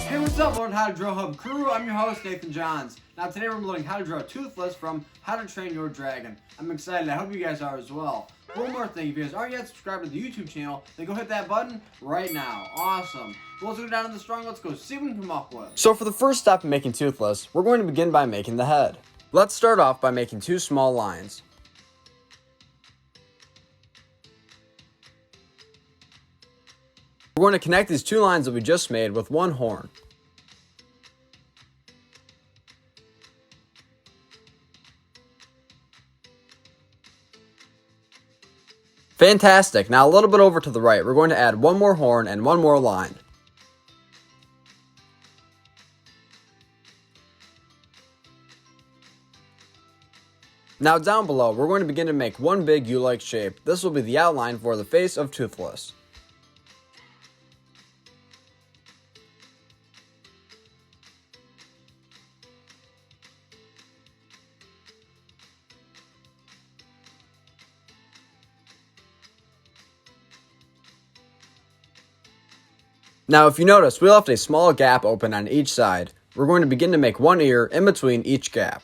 Hey, what's up, Learn How to Draw Hub crew? I'm your host, Nathan Johns. Now today we're learning how to draw Toothless from How to Train Your Dragon. I'm excited, I hope you guys are as well. One more thing, if you guys aren't yet subscribed to the YouTube channel, then go hit that button right now. Awesome. Well, let's go down to the drawing, let's go see what we can come up with. So for the first step in making Toothless, we're going to begin by making the head. Let's start off by making two small lines. We're going to connect these two lines that we just made with one horn. Fantastic! Now a little bit over to the right, we're going to add one more horn and one more line. Now down below, we're going to begin to make one big U-like shape. This will be the outline for the face of Toothless. Now if you notice, we left a small gap open on each side. We're going to begin to make one ear in between each gap.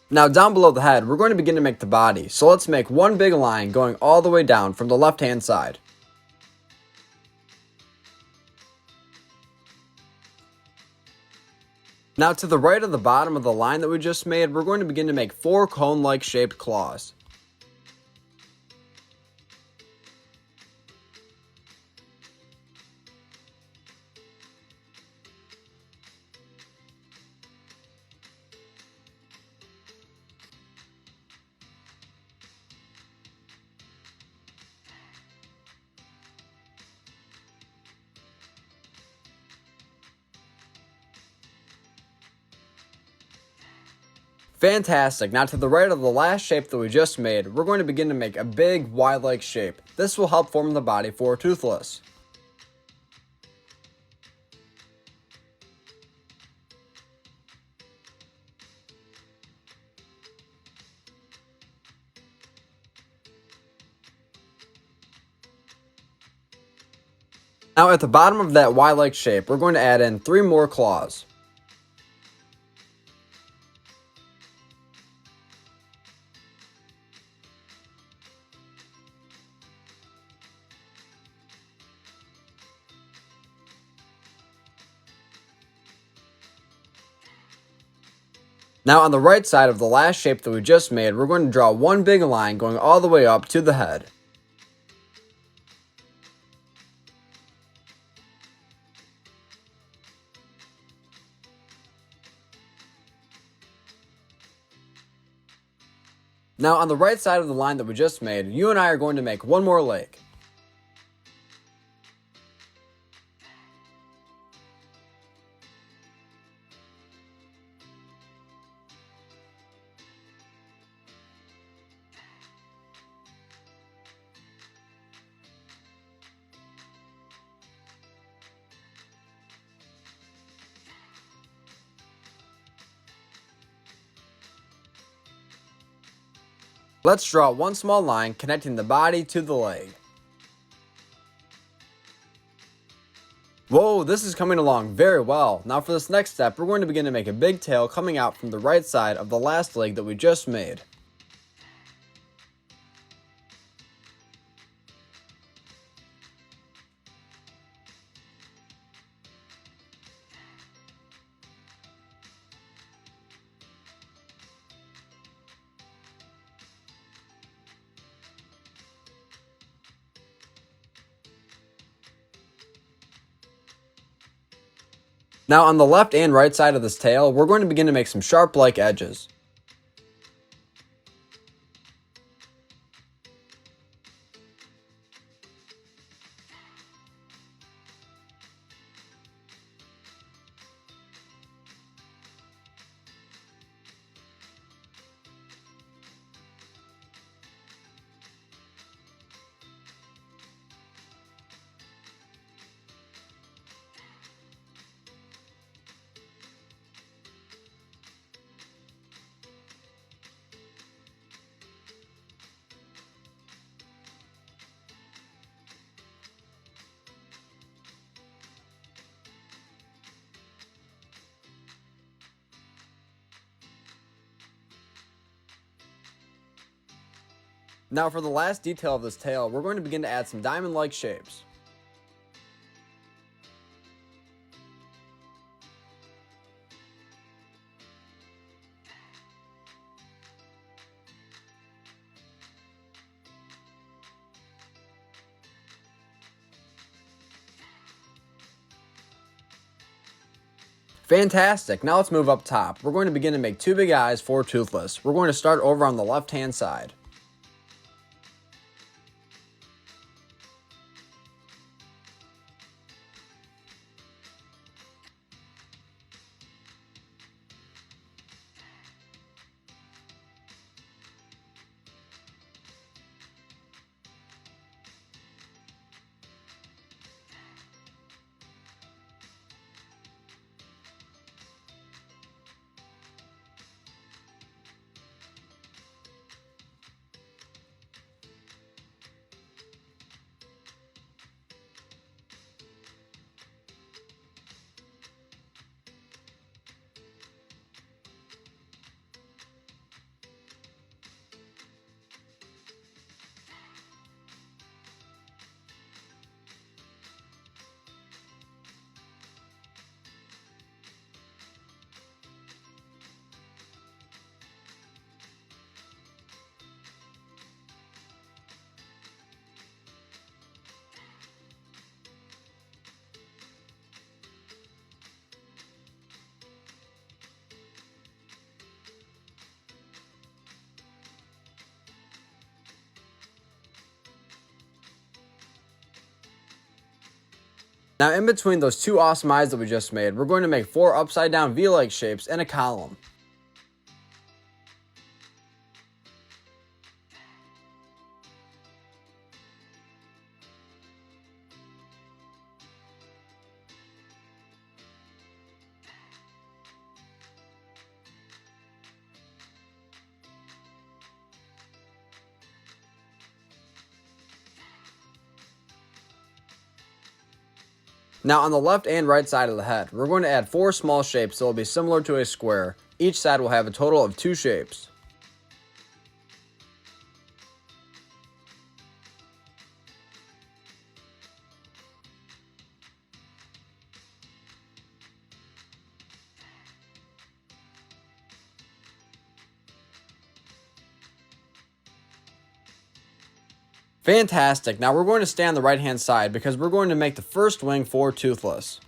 Now down below the head, we're going to begin to make the body, so let's make one big line going all the way down from the left hand side. Now to the right of the bottom of the line that we just made, we're going to begin to make four cone-like shaped claws. Fantastic! Now to the right of the last shape that we just made, we're going to begin to make a big Y-like shape. This will help form the body for Toothless. Now at the bottom of that Y-like shape, we're going to add in three more claws. Now on the right side of the last shape that we just made, we're going to draw one big line going all the way up to the head. Now on the right side of the line that we just made, you and I are going to make one more leg. Let's draw one small line connecting the body to the leg. Whoa, this is coming along very well. Now for this next step, we're going to begin to make a big tail coming out from the right side of the last leg that we just made. Now on the left and right side of this tail, we're going to begin to make some sharp-like edges. Now for the last detail of this tail, we're going to begin to add some diamond-like shapes. Fantastic, now let's move up top. We're going to begin to make two big eyes for Toothless. We're going to start over on the left hand side. Now in between those two awesome eyes that we just made, we're going to make four upside down V-like shapes in a column. Now on the left and right side of the head, we're going to add four small shapes that will be similar to a square. Each side will have a total of two shapes. Fantastic, now we're going to stay on the right hand side because we're going to make the first wing for Toothless.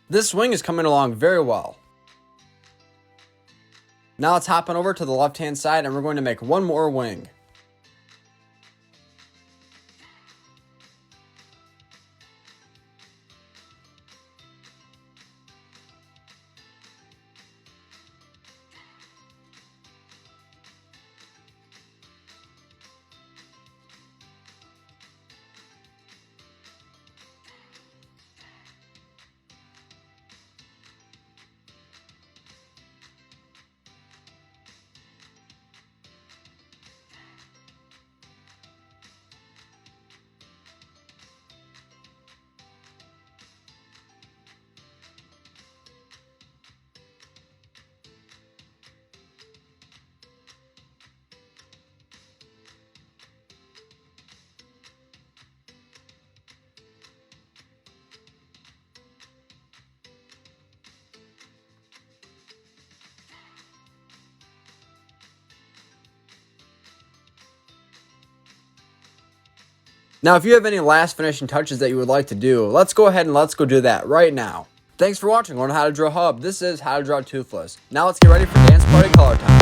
This wing is coming along very well. Now let's hop on over to the left hand side and we're going to make one more wing. Now, if you have any last finishing touches that you would like to do, let's go ahead and let's go do that right now. Thanks for watching on How to Draw Hub. This is How to Draw Toothless. Now let's get ready for Dance Party Color Time.